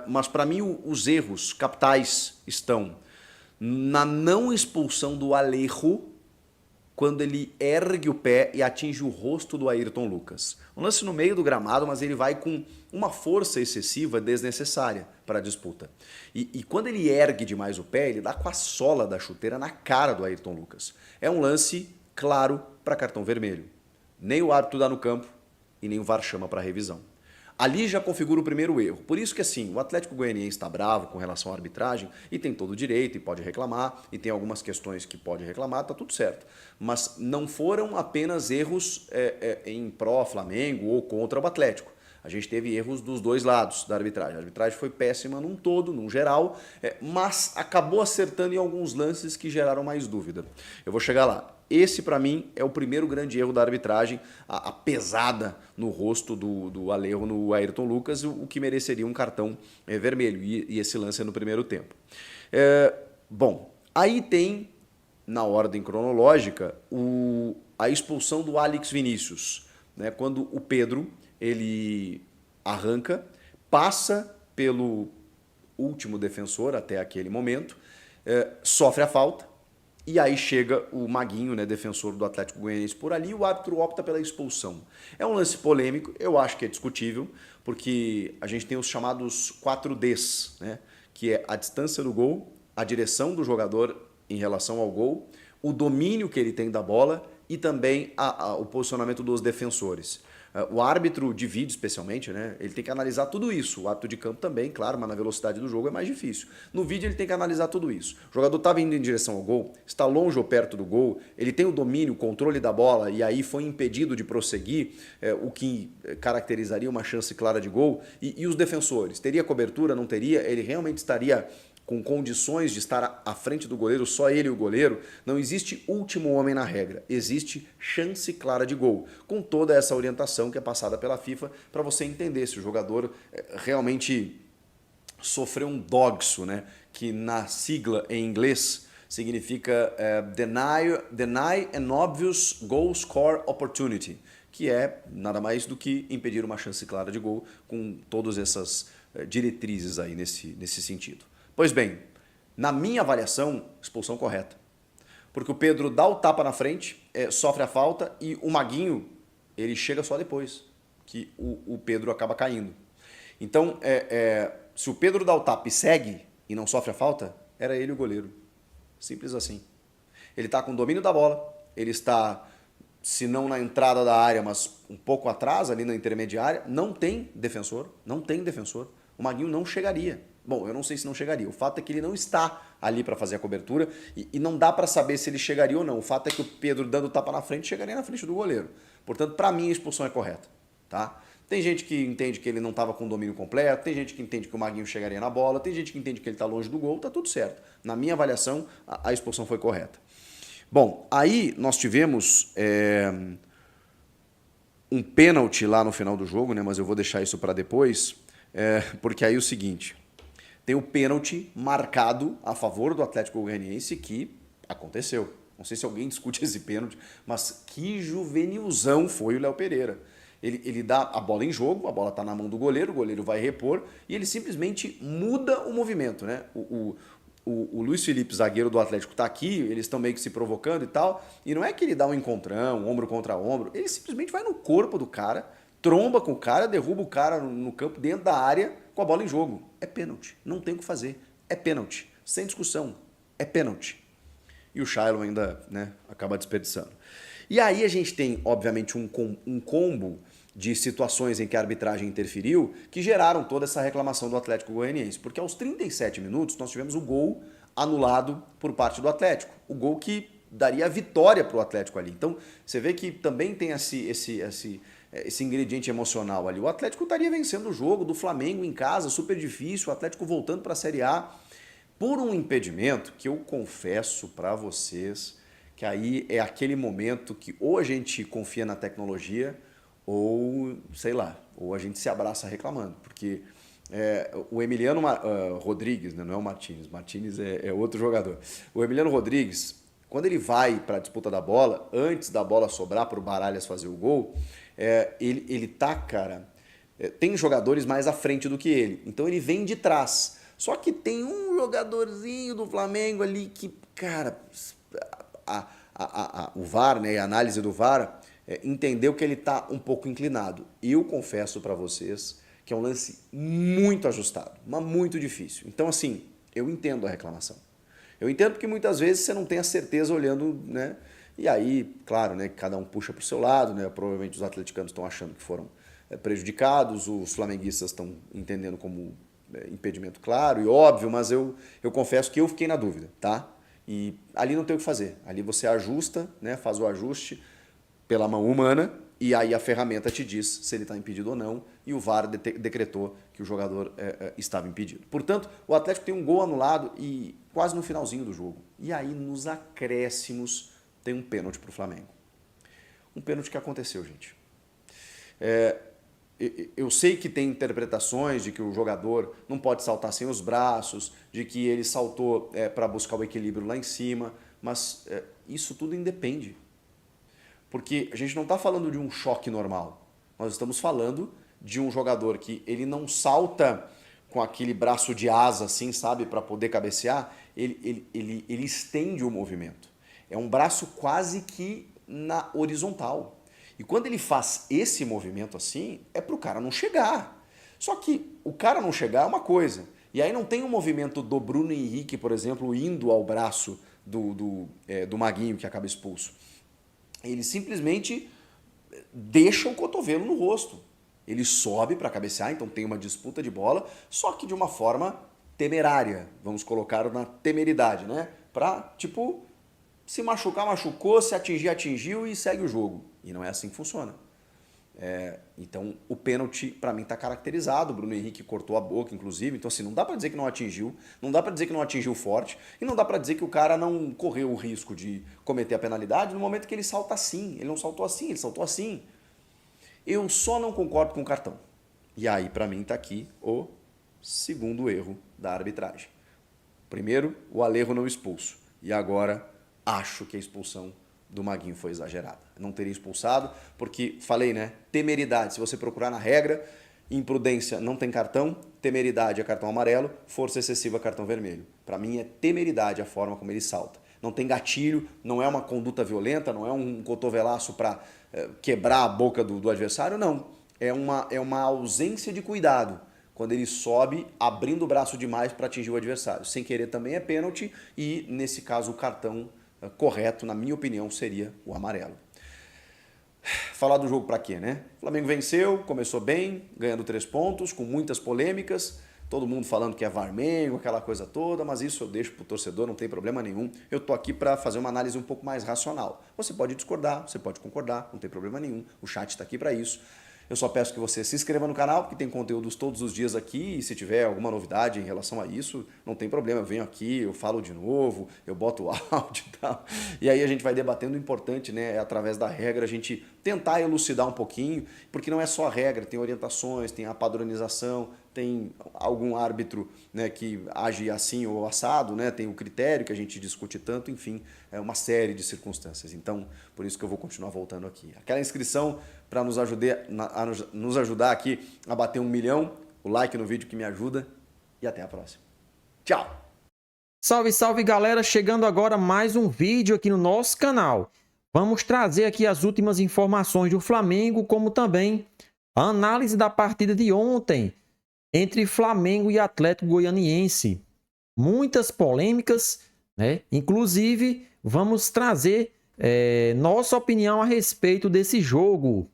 Mas para mim os erros capitais estão na não expulsão do Alejo quando ele ergue o pé e atinge o rosto do Ayrton Lucas. Um lance no meio do gramado, mas ele vai com uma força excessiva desnecessária para a disputa. E quando ele ergue demais o pé, ele dá com a sola da chuteira na cara do Ayrton Lucas. É um lance claro para cartão vermelho. Nem o árbitro dá no campo e nem o VAR chama para revisão. Ali já configura o primeiro erro. Por isso que assim, o Atlético Goianiense está bravo com relação à arbitragem e tem todo o direito e pode reclamar e tem algumas questões que pode reclamar, tá tudo certo. Mas não foram apenas erros em pró-Flamengo ou contra o Atlético. A gente teve erros dos dois lados da arbitragem. A arbitragem foi péssima num todo, num geral, mas acabou acertando em alguns lances que geraram mais dúvida. Eu vou chegar lá. Esse, para mim, é o primeiro grande erro da arbitragem, a pesada no rosto do Alejo no Ayrton Lucas, o que mereceria um cartão vermelho, e esse lance é no primeiro tempo. Bom, aí tem, na ordem cronológica, a expulsão do Alex Vinícius, né, quando o Pedro ele arranca, passa pelo último defensor até aquele momento, sofre a falta, e aí chega o Maguinho, né, defensor do Atlético Goianiense por ali, e o árbitro opta pela expulsão. É um lance polêmico, eu acho que é discutível, porque a gente tem os chamados 4Ds, né, que é a distância do gol, a direção do jogador em relação ao gol, o domínio que ele tem da bola e também o posicionamento dos defensores. O árbitro de vídeo, especialmente, né, ele tem que analisar tudo isso. O árbitro de campo também, claro, mas na velocidade do jogo é mais difícil. No vídeo ele tem que analisar tudo isso. O jogador está vindo em direção ao gol, está longe ou perto do gol, ele tem o domínio, o controle da bola e aí foi impedido de prosseguir, o que caracterizaria uma chance clara de gol. E os defensores? Teria cobertura? Não teria? Ele realmente estaria com condições de estar à frente do goleiro, só ele e o goleiro? Não existe último homem na regra, existe chance clara de gol, com toda essa orientação que é passada pela FIFA para você entender se o jogador realmente sofreu um dogso, né? Que na sigla em inglês significa deny an obvious goal score opportunity, que é nada mais do que impedir uma chance clara de gol, com todas essas diretrizes aí nesse sentido. Pois bem, na minha avaliação, expulsão correta. Porque o Pedro dá o tapa na frente, sofre a falta e o Maguinho, ele chega só depois que o Pedro acaba caindo. Então, se o Pedro dá o tapa e segue e não sofre a falta, era ele o goleiro. Simples assim. Ele está com o domínio da bola, ele está, se não na entrada da área, mas um pouco atrás, ali na intermediária, não tem defensor. O Maguinho não chegaria. Bom, eu não sei se não chegaria. O fato é que ele não está ali para fazer a cobertura e não dá para saber se ele chegaria ou não. O fato é que o Pedro, dando tapa na frente, chegaria na frente do goleiro. Portanto, para mim, a expulsão é correta. Tá? Tem gente que entende que ele não estava com o domínio completo, tem gente que entende que o Maguinho chegaria na bola, tem gente que entende que ele está longe do gol, tá tudo certo. Na minha avaliação, a expulsão foi correta. Bom, aí nós tivemos um pênalti lá no final do jogo, né? Mas eu vou deixar isso para depois, porque aí é o seguinte... Tem o pênalti marcado a favor do Atlético Goianiense que aconteceu. Não sei se alguém discute esse pênalti, mas que juvenilzão foi o Léo Pereira. Ele dá a bola em jogo, a bola está na mão do goleiro, o goleiro vai repor e ele simplesmente muda o movimento, né? O Luiz Felipe, zagueiro do Atlético, está aqui, eles estão meio que se provocando e tal, e não é que ele dá um encontrão, ombro contra ombro, ele simplesmente vai no corpo do cara, tromba com o cara, derruba o cara no campo, dentro da área, com a bola em jogo. É pênalti. Não tem o que fazer. É pênalti. Sem discussão. É pênalti. E o Shailon ainda, né, acaba desperdiçando. E aí a gente tem, obviamente, um combo de situações em que a arbitragem interferiu que geraram toda essa reclamação do Atlético Goianiense. Porque aos 37 minutos nós tivemos o gol anulado por parte do Atlético. O gol que daria a vitória para o Atlético ali. Então, você vê que também tem esse ingrediente emocional ali. O Atlético estaria vencendo o jogo do Flamengo em casa, super difícil, o Atlético voltando para a Série A, por um impedimento que eu confesso para vocês que aí é aquele momento que ou a gente confia na tecnologia ou, sei lá, ou a gente se abraça reclamando, porque o Emiliano Rodrigues, né, não é o Martínez é outro jogador. O Emiliano Rodrigues, quando ele vai para a disputa da bola, antes da bola sobrar para o Baralhas fazer o gol, ele tá, cara, tem jogadores mais à frente do que ele. Então ele vem de trás. Só que tem um jogadorzinho do Flamengo ali que, cara, o VAR, né, a análise do VAR, entendeu que ele está um pouco inclinado. Eu confesso para vocês que é um lance muito ajustado, mas muito difícil. Então, assim, eu entendo a reclamação. Eu entendo porque muitas vezes você não tem a certeza olhando, né? E aí, claro, né, cada um puxa para o seu lado, né? Provavelmente os atleticanos estão achando que foram prejudicados, os flamenguistas estão entendendo como impedimento claro e óbvio, mas eu confesso que eu fiquei na dúvida, tá? E ali não tem o que fazer. Ali você ajusta, né, faz o ajuste pela mão humana e aí a ferramenta te diz se ele está impedido ou não e o VAR decretou que o jogador estava impedido. Portanto, o Atlético tem um gol anulado e quase no finalzinho do jogo. E aí nos acréscimos tem um pênalti para o Flamengo. Um pênalti que aconteceu, gente. Eu sei que tem interpretações de que o jogador não pode saltar sem os braços, de que ele saltou para buscar o equilíbrio lá em cima, mas isso tudo independe. Porque a gente não está falando de um choque normal. Nós estamos falando de um jogador que ele não salta com aquele braço de asa assim, sabe, para poder cabecear, ele estende o movimento. É um braço quase que na horizontal. E quando ele faz esse movimento assim, é para o cara não chegar. Só que o cara não chegar é uma coisa. E aí não tem um movimento do Bruno Henrique, por exemplo, indo ao braço do Maguinho que acaba expulso. Ele simplesmente deixa o cotovelo no rosto. Ele sobe para cabecear, então tem uma disputa de bola, só que de uma forma temerária. Vamos colocar na temeridade, né? Para, tipo, se machucar, machucou, se atingir, atingiu e segue o jogo. E não é assim que funciona. Então, o pênalti, para mim, está caracterizado. O Bruno Henrique cortou a boca, inclusive. Então, assim, não dá para dizer que não atingiu, não dá para dizer que não atingiu forte, e não dá para dizer que o cara não correu o risco de cometer a penalidade no momento que ele salta assim. Ele não saltou assim, ele saltou assim. Eu só não concordo com o cartão. E aí, para mim, está aqui o segundo erro da arbitragem. Primeiro, o Alejo não expulso. E agora, acho que a expulsão do Maguinho foi exagerada. Não teria expulsado, porque, falei, né? Temeridade. Se você procurar na regra, imprudência não tem cartão, temeridade é cartão amarelo, força excessiva é cartão vermelho. Para mim é temeridade a forma como ele salta. Não tem gatilho, não é uma conduta violenta, não é um cotovelaço para quebrar a boca do adversário, não. É uma ausência de cuidado. Quando ele sobe, abrindo o braço demais para atingir o adversário. Sem querer também é pênalti e, nesse caso, o cartão correto, na minha opinião, seria o amarelo. Falar do jogo para quê, né? O Flamengo venceu, começou bem, ganhando 3 pontos, com muitas polêmicas, todo mundo falando que é Varmengo, aquela coisa toda, mas isso eu deixo pro torcedor, não tem problema nenhum. Eu tô aqui para fazer uma análise um pouco mais racional. Você pode discordar, você pode concordar, não tem problema nenhum. O chat está aqui para isso. Eu só peço que você se inscreva no canal, porque tem conteúdos todos os dias aqui, e se tiver alguma novidade em relação a isso, não tem problema, eu venho aqui, eu falo de novo, eu boto o áudio e tal, e aí a gente vai debatendo. O importante, né, é através da regra a gente tentar elucidar um pouquinho, porque não é só a regra, tem orientações, tem a padronização, tem algum árbitro, né, que age assim ou assado, né, tem o critério que a gente discute tanto, enfim, é uma série de circunstâncias. Então, por isso que eu vou continuar voltando aqui. Aquela inscrição para nos ajudar aqui a bater 1 milhão, o like no vídeo que me ajuda, e até a próxima. Tchau! Salve, salve galera, chegando agora mais um vídeo aqui no nosso canal. Vamos trazer aqui as últimas informações do Flamengo, como também a análise da partida de ontem entre Flamengo e Atlético Goianiense. Muitas polêmicas, né? Inclusive, vamos trazer nossa opinião a respeito desse jogo.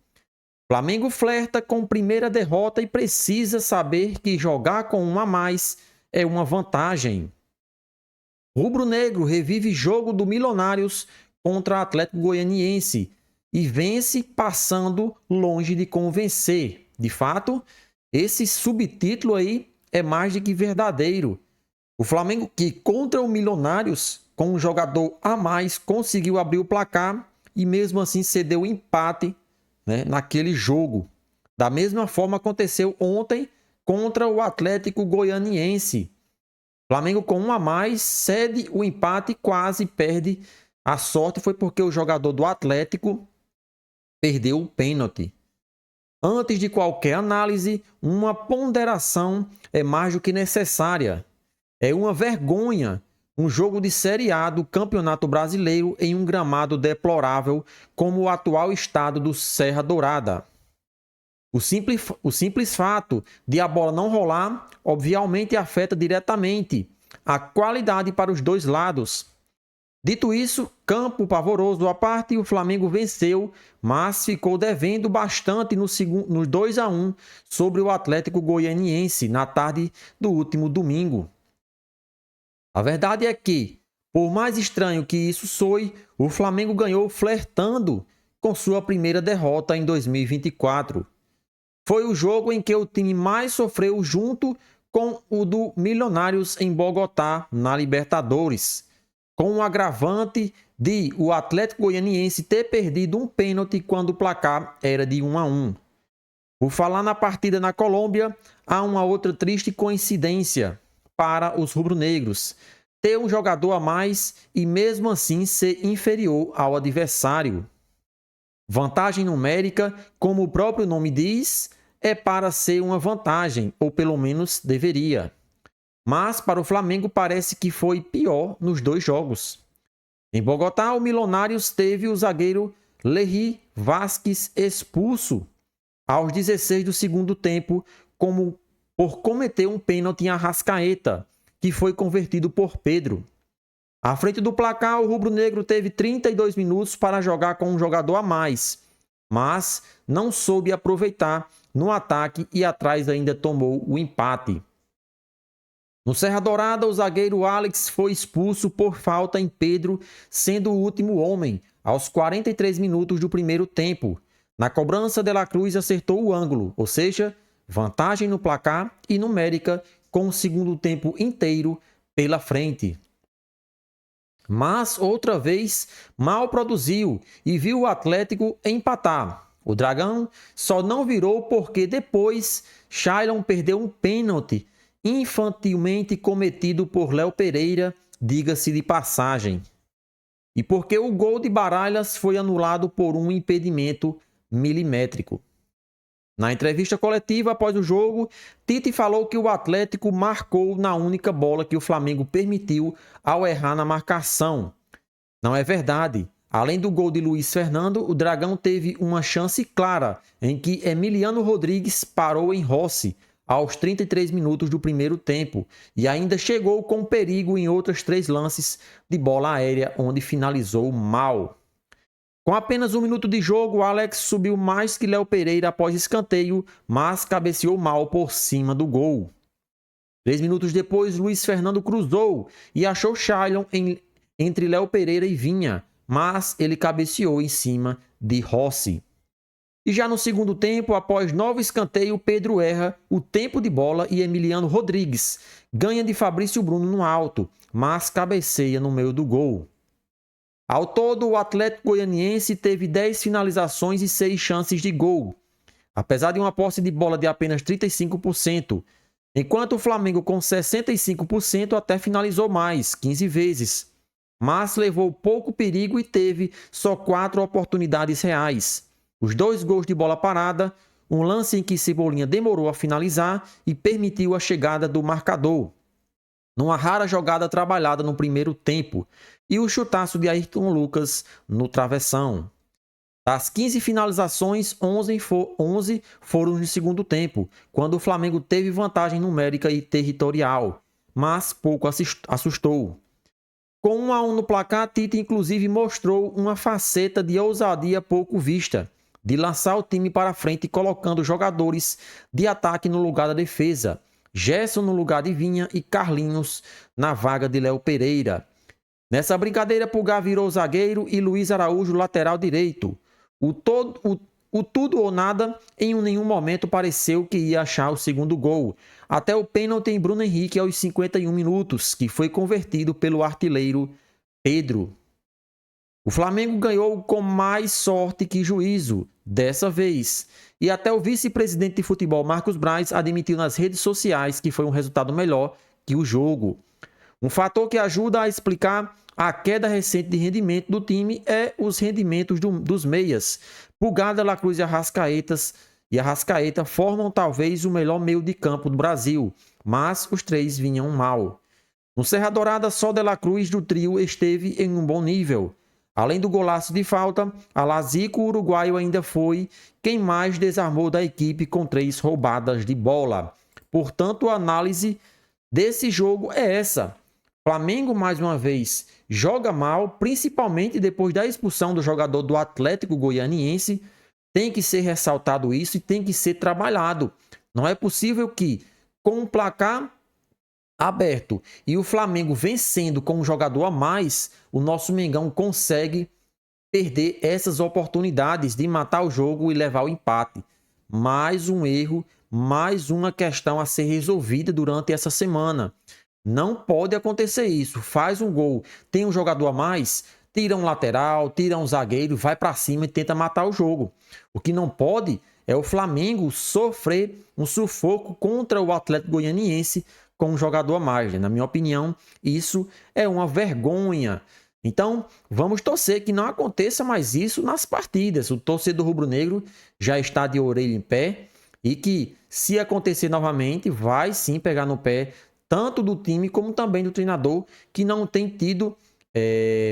Flamengo flerta com primeira derrota e precisa saber que jogar com um a mais é uma vantagem. Rubro-negro revive jogo do Milionários contra Atlético Goianiense e vence passando longe de convencer. De fato, esse subtítulo aí é mais do que verdadeiro. O Flamengo, que contra o Milionários, com um jogador a mais, conseguiu abrir o placar e mesmo assim cedeu o empate, né, naquele jogo. Da mesma forma aconteceu ontem contra o Atlético Goianiense. Flamengo com um a mais cede o empate e quase perde. A sorte foi porque o jogador do Atlético perdeu o pênalti. Antes de qualquer análise, uma ponderação é mais do que necessária. É uma vergonha um jogo de Série A do Campeonato Brasileiro em um gramado deplorável como o atual estado do Serra Dourada. O simples fato de a bola não rolar, obviamente afeta diretamente a qualidade para os dois lados. Dito isso, campo pavoroso à parte, o Flamengo venceu, mas ficou devendo bastante no 2-1 sobre o Atlético Goianiense na tarde do último domingo. A verdade é que, por mais estranho que isso soe, o Flamengo ganhou flertando com sua primeira derrota em 2024. Foi o jogo em que o time mais sofreu junto com o do Milionários em Bogotá, na Libertadores, com um agravante de o Atlético Goianiense ter perdido um pênalti quando o placar era de 1-1. Por falar na partida na Colômbia, há uma outra triste coincidência para os rubro-negros: ter um jogador a mais e mesmo assim ser inferior ao adversário. Vantagem numérica, como o próprio nome diz, é para ser uma vantagem, ou pelo menos deveria. Mas para o Flamengo parece que foi pior nos dois jogos. Em Bogotá, o Milionários teve o zagueiro Lerry Vasquez expulso aos 16 do segundo tempo por cometer um pênalti em Arrascaeta, que foi convertido por Pedro. À frente do placar, o rubro-negro teve 32 minutos para jogar com um jogador a mais, mas não soube aproveitar no ataque e atrás ainda tomou o empate. No Serra Dourada, o zagueiro Alex foi expulso por falta em Pedro, sendo o último homem, aos 43 minutos do primeiro tempo. Na cobrança, De La Cruz acertou o ângulo, ou seja, vantagem no placar e numérica com o segundo tempo inteiro pela frente. Mas, outra vez, mal produziu e viu o Atlético empatar. O Dragão só não virou porque depois Shailon perdeu um pênalti infantilmente cometido por Léo Pereira, diga-se de passagem. E porque o gol de Baralhas foi anulado por um impedimento milimétrico. Na entrevista coletiva após o jogo, Tite falou que o Atlético marcou na única bola que o Flamengo permitiu ao errar na marcação. Não é verdade. Além do gol de Luiz Fernando, o Dragão teve uma chance clara em que Emiliano Rodrigues parou em Rossi aos 33 minutos do primeiro tempo e ainda chegou com perigo em outros 3 lances de bola aérea onde finalizou mal. Com apenas 1 minuto de jogo, Alex subiu mais que Léo Pereira após escanteio, mas cabeceou mal por cima do gol. 3 minutos depois, Luiz Fernando cruzou e achou Shailon entre Léo Pereira e Vinha, mas ele cabeceou em cima de Rossi. E já no segundo tempo, após novo escanteio, Pedro erra o tempo de bola e Emiliano Rodrigues ganha de Fabrício Bruno no alto, mas cabeceia no meio do gol. Ao todo, o Atlético Goianiense teve 10 finalizações e 6 chances de gol, apesar de uma posse de bola de apenas 35%, enquanto o Flamengo com 65% até finalizou mais, 15 vezes, mas levou pouco perigo e teve só 4 oportunidades reais. Os 2 gols de bola parada, um lance em que Cebolinha demorou a finalizar e permitiu a chegada do marcador, numa rara jogada trabalhada no primeiro tempo, e o chutaço de Ayrton Lucas no travessão. Das 15 finalizações, 11 foram no segundo tempo, quando o Flamengo teve vantagem numérica e territorial, mas pouco assustou. Com 1-1 no placar, Tite inclusive mostrou uma faceta de ousadia pouco vista, de lançar o time para frente colocando jogadores de ataque no lugar da defesa, Gerson no lugar de Vinha e Carlinhos na vaga de Léo Pereira. Nessa brincadeira, Pulgar virou zagueiro e Luiz Araújo lateral direito. O tudo ou nada, em nenhum momento pareceu que ia achar o segundo gol, até o pênalti em Bruno Henrique aos 51 minutos, que foi convertido pelo artilheiro Pedro. O Flamengo ganhou com mais sorte que juízo, dessa vez, e até o vice-presidente de futebol Marcos Braz admitiu nas redes sociais que foi um resultado melhor que o jogo. Um fator que ajuda a explicar a queda recente de rendimento do time é os rendimentos dos meias, Pulgar, De La Cruz e Arrascaeta, e Arrascaeta formam talvez o melhor meio de campo do Brasil, mas os três vinham mal. No Serra Dourada, só De La Cruz do trio esteve em um bom nível. Além do golaço de falta, Alazico, o uruguaio, ainda foi quem mais desarmou da equipe com 3 roubadas de bola. Portanto, a análise desse jogo é essa. Flamengo, mais uma vez, joga mal, principalmente depois da expulsão do jogador do Atlético Goianiense. Tem que ser ressaltado isso e tem que ser trabalhado. Não é possível que, com um placar aberto e o Flamengo vencendo com um jogador a mais, o nosso Mengão consegue perder essas oportunidades de matar o jogo e levar o empate. Mais um erro, mais uma questão a ser resolvida durante essa semana. Não pode acontecer isso. Faz um gol, tem um jogador a mais, tira um lateral, tira um zagueiro, vai para cima e tenta matar o jogo. O que não pode é o Flamengo sofrer um sufoco contra o Atlético Goianiense com um jogador a mais. Na minha opinião, isso é uma vergonha. Então, vamos torcer que não aconteça mais isso nas partidas. O torcedor rubro-negro já está de orelha em pé e que, se acontecer novamente, vai sim pegar no pé tanto do time como também do treinador, que não tem tido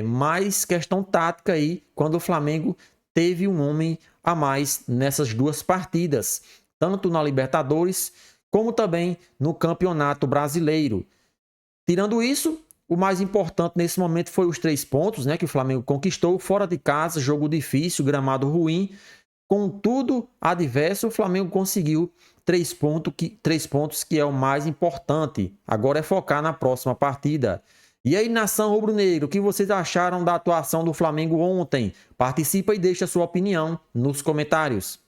mais questão tática aí quando o Flamengo teve um homem a mais nessas duas partidas, tanto na Libertadores como também no Campeonato Brasileiro. Tirando isso, o mais importante nesse momento foi os 3 pontos, né, que o Flamengo conquistou fora de casa, jogo difícil, gramado ruim. Com tudo adverso, o Flamengo conseguiu 3 pontos, que é o mais importante. Agora é focar na próxima partida. E aí, nação rubro-negro, o que vocês acharam da atuação do Flamengo ontem? Participa e deixa a sua opinião nos comentários.